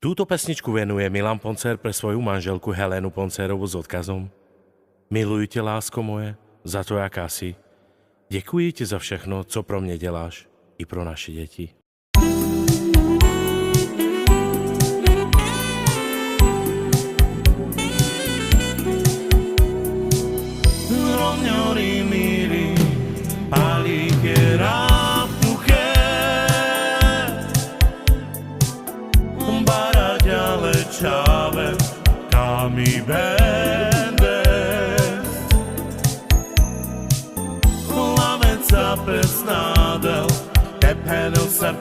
Túto pesničku venuje Milan Poncer pre svoju manželku Helenu Poncerovu s odkazom: Miluji tě, lásko moje, za to, jaká si. Děkuji ti za všechno, co pro mě děláš i pro naše děti. Rognori miri, palikera puche, baraďale čave, kami bende, lameca pesnadel, tepenil se